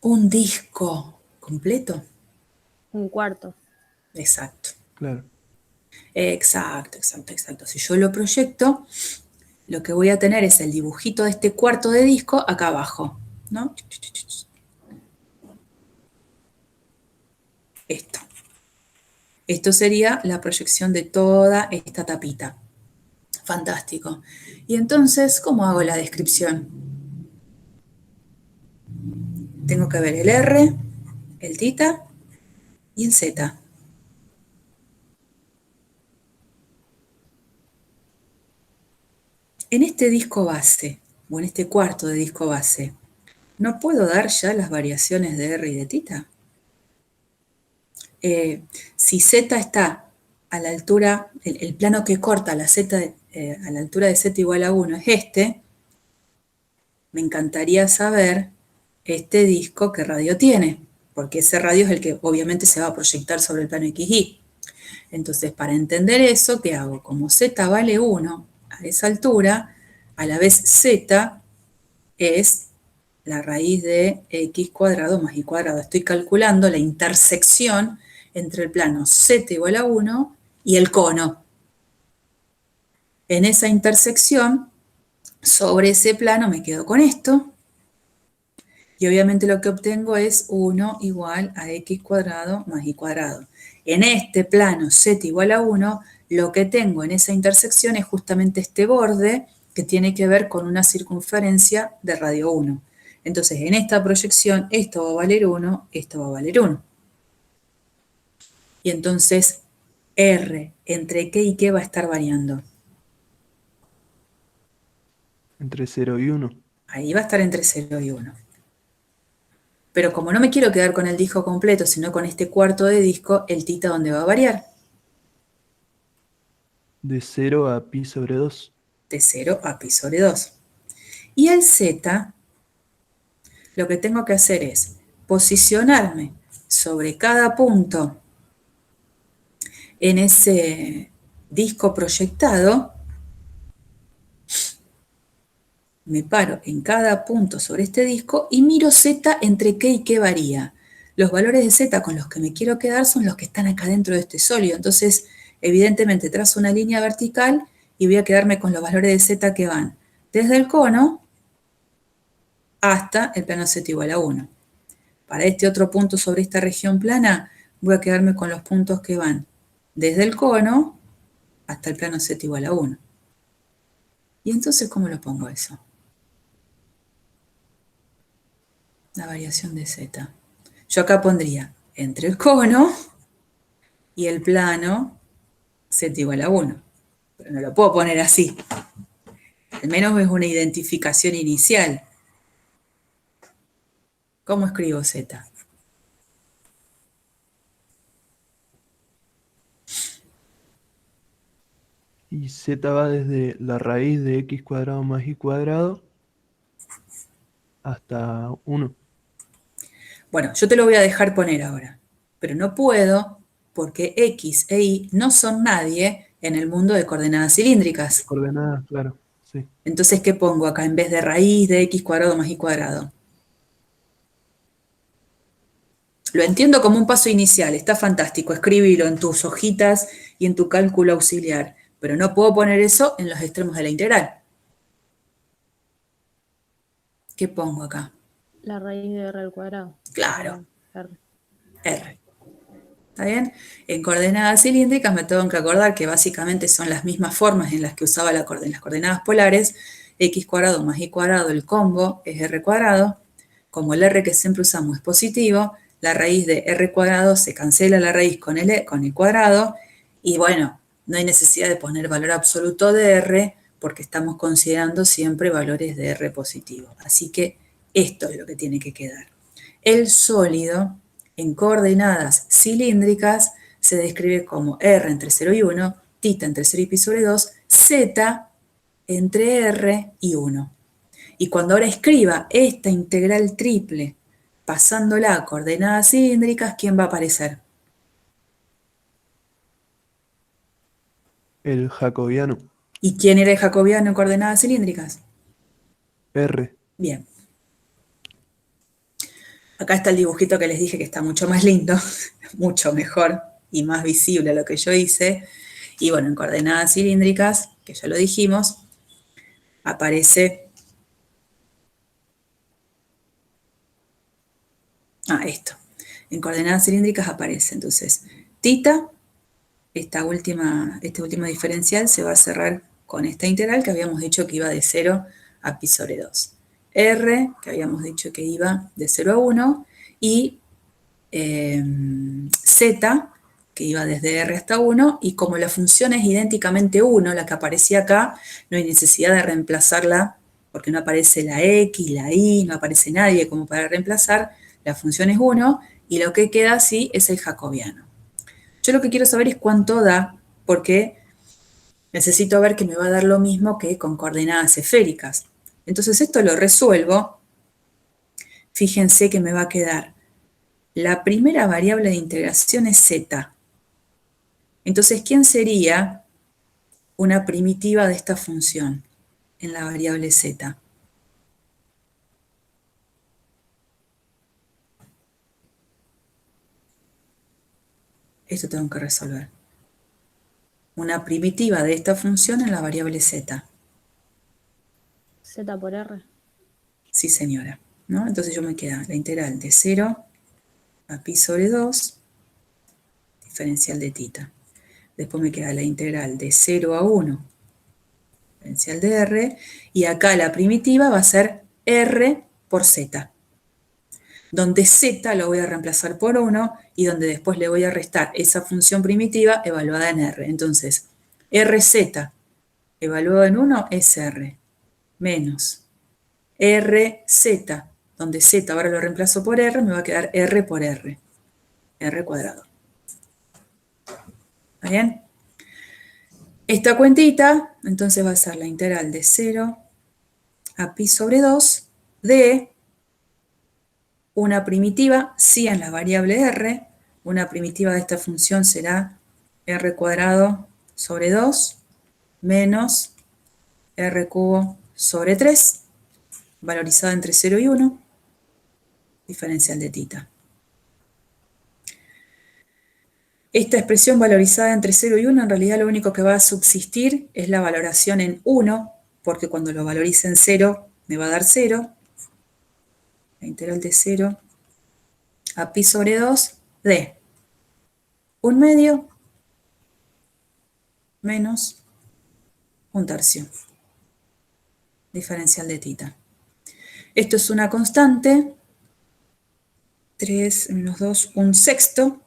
Un disco completo. Un cuarto. Exacto. Claro. Exacto. Si yo lo proyecto, lo que voy a tener es el dibujito de este cuarto de disco acá abajo, ¿no? Esto. Esto sería la proyección de toda esta tapita. Fantástico. Y entonces, ¿cómo hago la descripción? Tengo que ver el R, el θ y el Z. En este disco base, o en este cuarto de disco base, ¿no puedo dar ya las variaciones de R y de θ? Si Z está a la altura, el plano que corta la Z, a la altura de Z igual a 1 es este, me encantaría saber este disco qué radio tiene, porque ese radio es el que obviamente se va a proyectar sobre el plano XY. Entonces, para entender eso, ¿qué hago? Como Z vale 1 a esa altura, a la vez Z es la raíz de x cuadrado más y cuadrado. Estoy calculando la intersección entre el plano Z igual a 1 y el cono. En esa intersección, sobre ese plano me quedo con esto, y obviamente lo que obtengo es 1 igual a x cuadrado más y cuadrado. En este plano Z igual a 1, lo que tengo en esa intersección es justamente este borde que tiene que ver con una circunferencia de radio 1. Entonces, en esta proyección, esto va a valer 1, esto va a valer 1. Y entonces, R entre qué y qué va a estar variando. Entre 0 y 1. Ahí va a estar entre 0 y 1. Pero como no me quiero quedar con el disco completo, sino con este cuarto de disco, el θ ¿dónde va a variar? De 0 a pi sobre 2. De 0 a pi sobre 2. Y el Z, lo que tengo que hacer es posicionarme sobre cada punto en ese disco proyectado. Me paro en cada punto sobre este disco y miro Z entre qué y qué varía. Los valores de Z con los que me quiero quedar son los que están acá dentro de este sólido. Entonces, evidentemente, trazo una línea vertical y voy a quedarme con los valores de Z que van desde el cono hasta el plano Z igual a 1. Para este otro punto sobre esta región plana, voy a quedarme con los puntos que van desde el cono hasta el plano Z igual a 1. ¿Y entonces cómo lo pongo eso? La variación de Z. Yo acá pondría entre el cono y el plano Z igual a 1. Pero no lo puedo poner así. Al menos es una identificación inicial. ¿Cómo escribo Z? Y z va desde la raíz de x cuadrado más y cuadrado hasta 1. Bueno, yo te lo voy a dejar poner ahora. Pero no puedo porque X e Y no son nadie en el mundo de coordenadas cilíndricas. Coordenadas, claro, sí. Entonces, ¿qué pongo acá en vez de raíz de x cuadrado más y cuadrado? Lo entiendo como un paso inicial, está fantástico, escríbelo en tus hojitas y en tu cálculo auxiliar, pero no puedo poner eso en los extremos de la integral. ¿Qué pongo acá? La raíz de r al cuadrado. Claro, R. R. ¿Está bien? En coordenadas cilíndricas me tengo que acordar que básicamente son las mismas formas en las que usaba las coordenadas polares, x cuadrado más y cuadrado, el combo es r cuadrado. Como el r que siempre usamos es positivo, la raíz de r cuadrado se cancela la raíz con el cuadrado, y bueno, no hay necesidad de poner valor absoluto de r porque estamos considerando siempre valores de r positivo. Así que esto es lo que tiene que quedar. El sólido en coordenadas cilíndricas se describe como r entre 0 y 1, θ entre 0 y pi sobre 2, z entre r y 1. Y cuando ahora escriba esta integral triple pasándola a coordenadas cilíndricas, ¿quién va a aparecer? El jacobiano. ¿Y quién era el jacobiano en coordenadas cilíndricas? R. Bien. Acá está el dibujito que les dije que está mucho más lindo, mucho mejor y más visible a lo que yo hice. Y bueno, en coordenadas cilíndricas, que ya lo dijimos, aparece esto. En coordenadas cilíndricas aparece entonces θ, este último diferencial se va a cerrar con esta integral que habíamos dicho que iba de 0 a pi sobre 2. R, que habíamos dicho que iba de 0 a 1, y Z, que iba desde R hasta 1, y como la función es idénticamente 1, la que aparecía acá, no hay necesidad de reemplazarla, porque no aparece la X, la Y, no aparece nadie como para reemplazar, la función es 1, y lo que queda así es el jacobiano. Yo lo que quiero saber es cuánto da, porque necesito ver que me va a dar lo mismo que con coordenadas esféricas. Entonces esto lo resuelvo. Fíjense que me va a quedar la primera variable de integración es z. Entonces, ¿quién sería una primitiva de esta función en la variable z? Esto tengo que resolver. Una primitiva de esta función en la variable z. Z por R. Sí, señora. ¿No? Entonces yo me queda la integral de 0 a pi sobre 2, diferencial de θ. Después me queda la integral de 0 a 1, diferencial de r, y acá la primitiva va a ser r por z, donde z lo voy a reemplazar por 1 y donde después le voy a restar esa función primitiva evaluada en r. Entonces, rz evaluado en 1 es r, menos rz, donde z ahora lo reemplazo por r, me va a quedar r por r cuadrado. ¿Está bien? Esta cuentita, entonces va a ser la integral de 0 a pi sobre 2 de una primitiva, sí en la variable r, una primitiva de esta función será r cuadrado sobre 2 menos r cubo sobre 3, valorizada entre 0 y 1, diferencial de θ. Esta expresión valorizada entre 0 y 1, en realidad lo único que va a subsistir es la valoración en 1, porque cuando lo valorice en 0, me va a dar 0. La integral de 0 a pi sobre 2 de 1 medio menos 1 tercio, diferencial de θ. Esto es una constante, 3 menos 2, 1 sexto,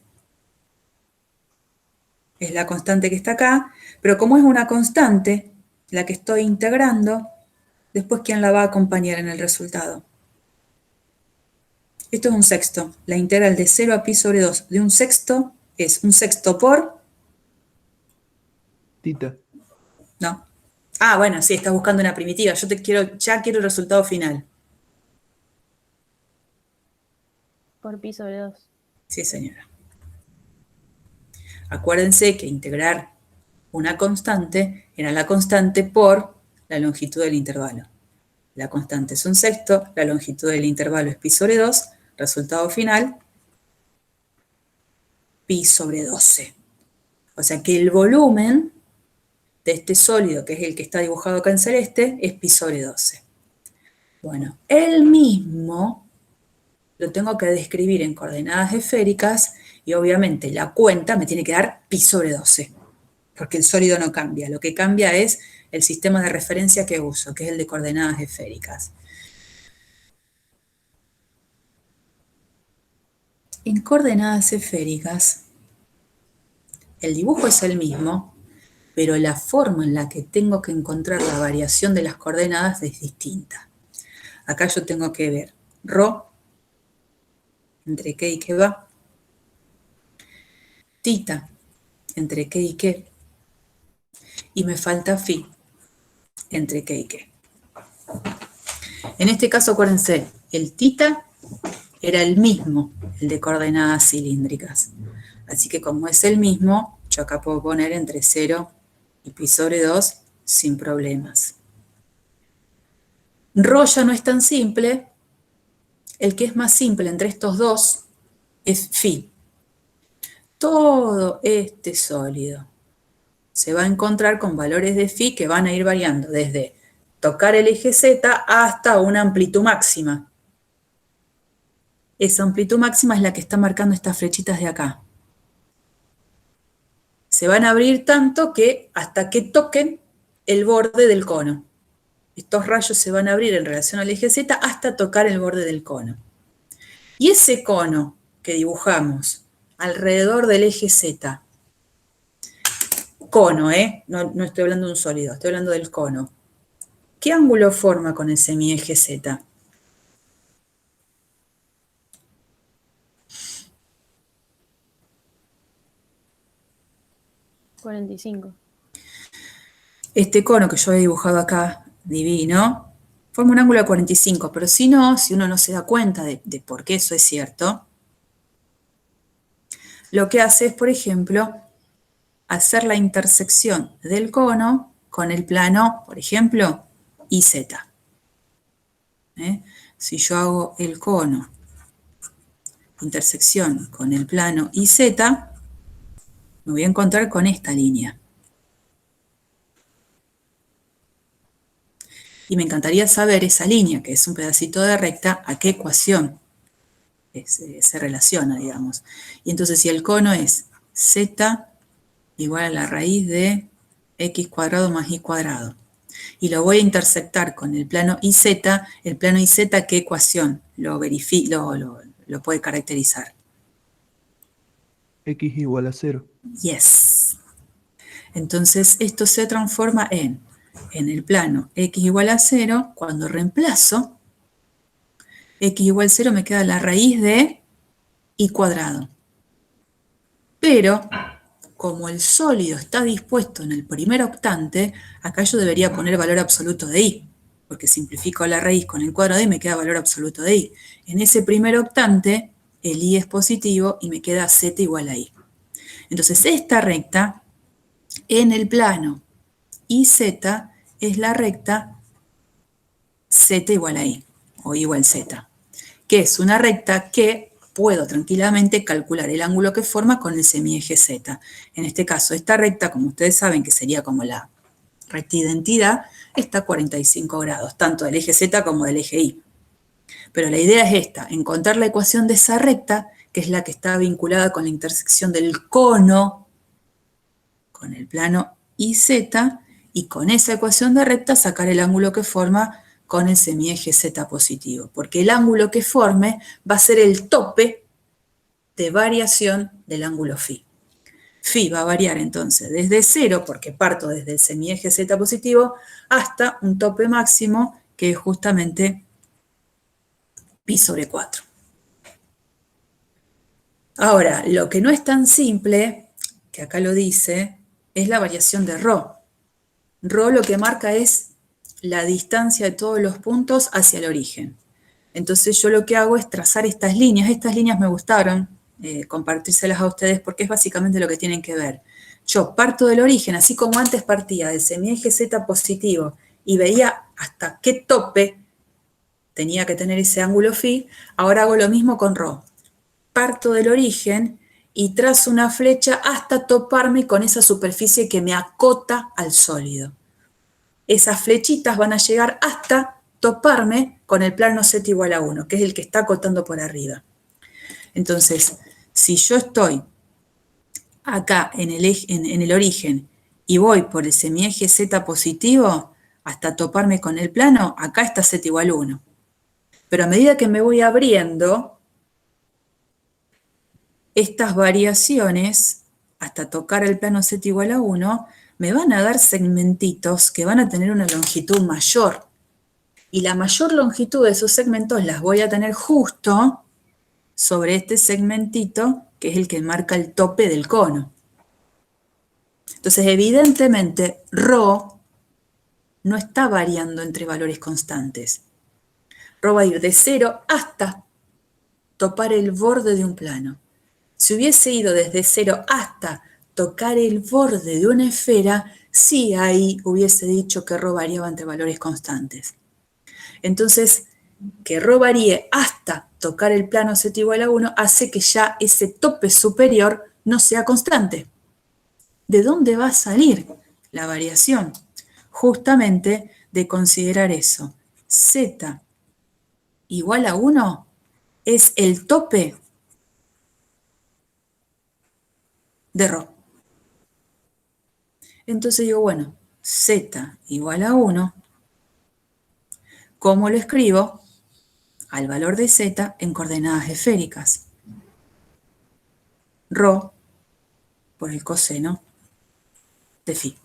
es la constante que está acá, pero como es una constante, la que estoy integrando, después ¿quién la va a acompañar en el resultado? Esto es 1 sexto. La integral de 0 a pi sobre 2 de 1 sexto es 1 sexto por... Θ. No. Bueno, sí, estás buscando una primitiva. Yo ya quiero el resultado final. Por pi sobre 2. Sí, señora. Acuérdense que integrar una constante era la constante por la longitud del intervalo. La constante es 1 sexto, la longitud del intervalo es pi sobre 2, resultado final, pi sobre 12. O sea que el volumen de este sólido, que es el que está dibujado acá en celeste, es pi sobre 12. Bueno, el mismo lo tengo que describir en coordenadas esféricas y obviamente la cuenta me tiene que dar pi sobre 12, porque el sólido no cambia. Lo que cambia es el sistema de referencia que uso, que es el de coordenadas esféricas. En coordenadas esféricas, el dibujo es el mismo, pero la forma en la que tengo que encontrar la variación de las coordenadas es distinta. Acá yo tengo que ver ρ, entre qué y qué va, tita, entre qué y qué, y me falta phi, entre qué y qué. En este caso, acuérdense, el tita era el mismo, el de coordenadas cilíndricas. Así que como es el mismo, yo acá puedo poner entre 0 y pi sobre 2 sin problemas. Rho ya no es tan simple. El que es más simple entre estos dos es phi. Todo este sólido se va a encontrar con valores de phi que van a ir variando desde tocar el eje Z hasta una amplitud máxima. Esa amplitud máxima es la que está marcando estas flechitas de acá. Se van a abrir tanto que hasta que toquen el borde del cono. Estos rayos se van a abrir en relación al eje Z hasta tocar el borde del cono. Y ese cono que dibujamos alrededor del eje Z, cono, no estoy hablando de un sólido, estoy hablando del cono. ¿Qué ángulo forma con el semieje Z? ¿45? Este cono que yo he dibujado acá, divino, forma un ángulo de 45, pero si uno no se da cuenta de por qué eso es cierto, lo que hace es, por ejemplo, hacer la intersección del cono con el plano, por ejemplo, IZ. Si yo hago el cono, intersección con el plano IZ, me voy a encontrar con esta línea. Y me encantaría saber esa línea, que es un pedacito de recta, a qué ecuación se relaciona, digamos. Y entonces si el cono es z igual a la raíz de x cuadrado más y cuadrado, y lo voy a intersectar con el plano IZ, ¿qué ecuación lo puede caracterizar? X igual a 0. Yes. Entonces esto se transforma en el plano x igual a 0, cuando reemplazo x igual a 0 me queda la raíz de y cuadrado. Pero como el sólido está dispuesto en el primer octante, acá yo debería poner valor absoluto de y, porque simplifico la raíz con el cuadrado y me queda valor absoluto de y. En ese primer octante, el y es positivo y me queda z igual a y. Entonces esta recta, en el plano IZ, es la recta z igual a y, o igual z, que es una recta que puedo tranquilamente calcular el ángulo que forma con el semieje Z. En este caso, esta recta, como ustedes saben, que sería como la recta identidad, está a 45 grados, tanto del eje Z como del eje Y. Pero la idea es esta, encontrar la ecuación de esa recta, que es la que está vinculada con la intersección del cono con el plano IZ, y con esa ecuación de recta sacar el ángulo que forma con el semieje Z positivo, porque el ángulo que forme va a ser el tope de variación del ángulo phi. Phi va a variar entonces desde 0, porque parto desde el semieje Z positivo, hasta un tope máximo que es justamente pi sobre 4. Ahora, lo que no es tan simple, que acá lo dice, es la variación de ρ. ρ lo que marca es la distancia de todos los puntos hacia el origen. Entonces yo lo que hago es trazar estas líneas. Estas líneas me gustaron compartírselas a ustedes porque es básicamente lo que tienen que ver. Yo parto del origen, así como antes partía del semieje Z positivo y veía hasta qué tope tenía que tener ese ángulo phi, ahora hago lo mismo con ρ. Parto del origen y trazo una flecha hasta toparme con esa superficie que me acota al sólido. Esas flechitas van a llegar hasta toparme con el plano z igual a 1, que es el que está acotando por arriba. Entonces, si yo estoy acá en el origen y voy por el semieje z positivo hasta toparme con el plano, acá está z igual a 1. Pero a medida que me voy abriendo, estas variaciones, hasta tocar el plano z igual a 1, me van a dar segmentitos que van a tener una longitud mayor. Y la mayor longitud de esos segmentos las voy a tener justo sobre este segmentito, que es el que marca el tope del cono. Entonces, evidentemente, ρ no está variando entre valores constantes. ρ va a ir de 0 hasta topar el borde de un plano. Si hubiese ido desde 0 hasta tocar el borde de una esfera, sí ahí hubiese dicho que ρ variaba entre valores constantes. Entonces, que ρ varíe hasta tocar el plano z igual a 1 hace que ya ese tope superior no sea constante. ¿De dónde va a salir la variación? Justamente de considerar eso. Z igual a 1 es el tope de ρ. Entonces digo, bueno, z igual a 1, ¿cómo lo escribo? Al valor de z en coordenadas esféricas. ρ por el coseno de phi.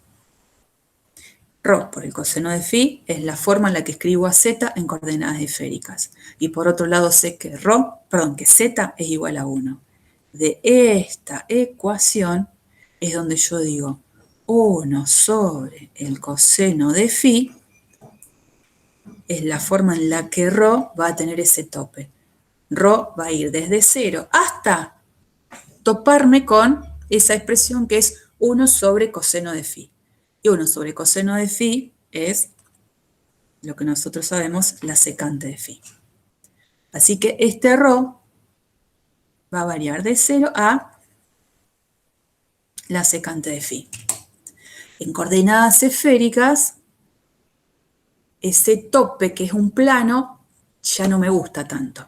ρ por el coseno de phi es la forma en la que escribo a z en coordenadas esféricas. Y por otro lado sé que z es igual a 1. De esta ecuación es donde yo digo 1 sobre el coseno de phi es la forma en la que ρ va a tener ese tope. ρ va a ir desde 0 hasta toparme con esa expresión que es 1 sobre coseno de phi. Y 1 sobre coseno de phi es lo que nosotros sabemos, la secante de phi. Así que este ρ va a variar de 0 a la secante de phi. En coordenadas esféricas, ese tope que es un plano ya no me gusta tanto.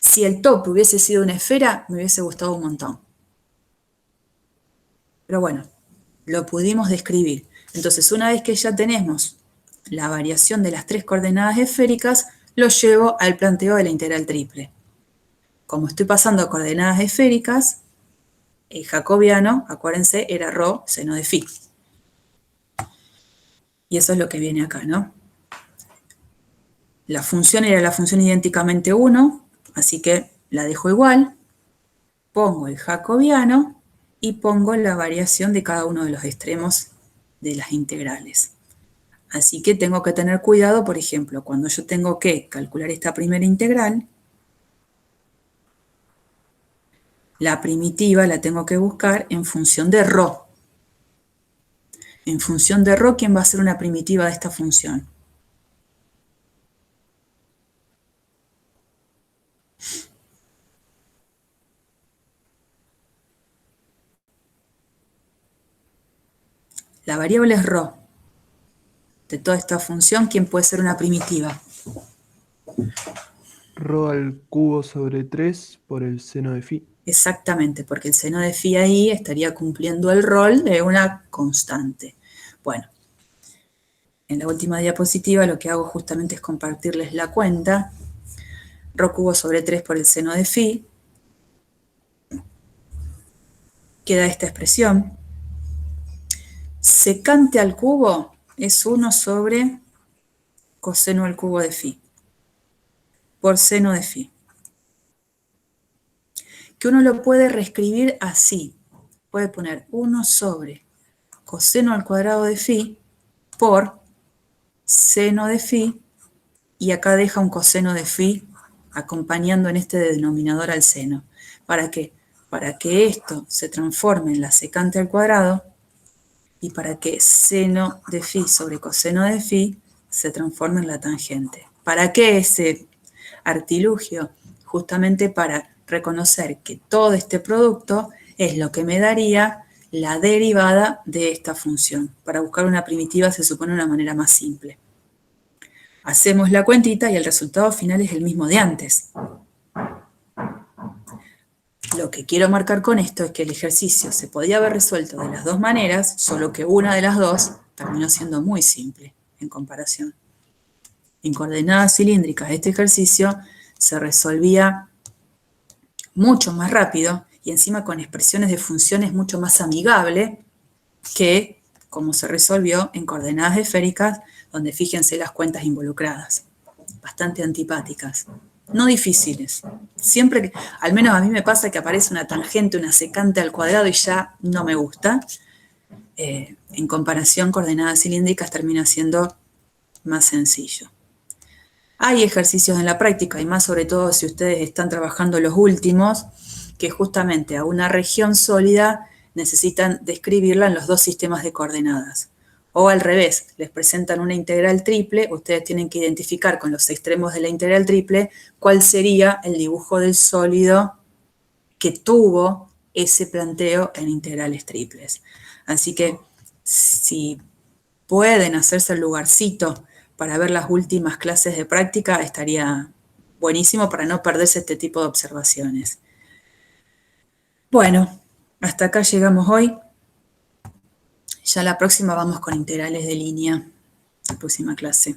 Si el tope hubiese sido una esfera, me hubiese gustado un montón. Pero bueno, lo pudimos describir. Entonces, una vez que ya tenemos la variación de las 3 coordenadas esféricas, lo llevo al planteo de la integral triple. Como estoy pasando a coordenadas esféricas, el jacobiano, acuérdense, era ρ seno de phi. Y eso es lo que viene acá, ¿no? La función era la función idénticamente 1, así que la dejo igual. Pongo el jacobiano y pongo la variación de cada uno de los extremos de las integrales. Así que tengo que tener cuidado, por ejemplo, cuando yo tengo que calcular esta primera integral, la primitiva la tengo que buscar en función de ρ. En función de ρ, ¿quién va a ser una primitiva de esta función? La variable es ρ. De toda esta función, ¿quién puede ser una primitiva? Ρ al cubo sobre 3 por el seno de phi. Exactamente, porque el seno de phi ahí estaría cumpliendo el rol de una constante. Bueno, en la última diapositiva lo que hago justamente es compartirles la cuenta. Ρ cubo sobre 3 por el seno de phi. Queda esta expresión. Secante al cubo es 1 sobre coseno al cubo de phi por seno de phi. Que uno lo puede reescribir así. Puede poner 1 sobre coseno al cuadrado de phi por seno de phi, y acá deja un coseno de phi acompañando en este denominador al seno. ¿Para qué? Para que esto se transforme en la secante al cuadrado y para que seno de phi sobre coseno de phi se transforme en la tangente. ¿Para qué ese artilugio? Justamente para reconocer que todo este producto es lo que me daría la derivada de esta función. Para buscar una primitiva se supone una manera más simple. Hacemos la cuentita y el resultado final es el mismo de antes. Lo que quiero marcar con esto es que el ejercicio se podía haber resuelto de las dos maneras, solo que una de las dos terminó siendo muy simple en comparación. En coordenadas cilíndricas este ejercicio se resolvía mucho más rápido y encima con expresiones de funciones mucho más amigable que como se resolvió en coordenadas esféricas, donde fíjense las cuentas involucradas, bastante antipáticas, no difíciles. Siempre que, al menos a mí me pasa que aparece una tangente, una secante al cuadrado y ya no me gusta. En comparación, coordenadas cilíndricas termina siendo más sencillo. Hay ejercicios en la práctica, y más sobre todo si ustedes están trabajando los últimos, que justamente a una región sólida necesitan describirla en los dos sistemas de coordenadas. O al revés, les presentan una integral triple, ustedes tienen que identificar con los extremos de la integral triple cuál sería el dibujo del sólido que tuvo ese planteo en integrales triples. Así que si pueden hacerse el lugarcito para ver las últimas clases de práctica, estaría buenísimo para no perderse este tipo de observaciones. Bueno, hasta acá llegamos hoy. Ya la próxima vamos con integrales de línea, la próxima clase.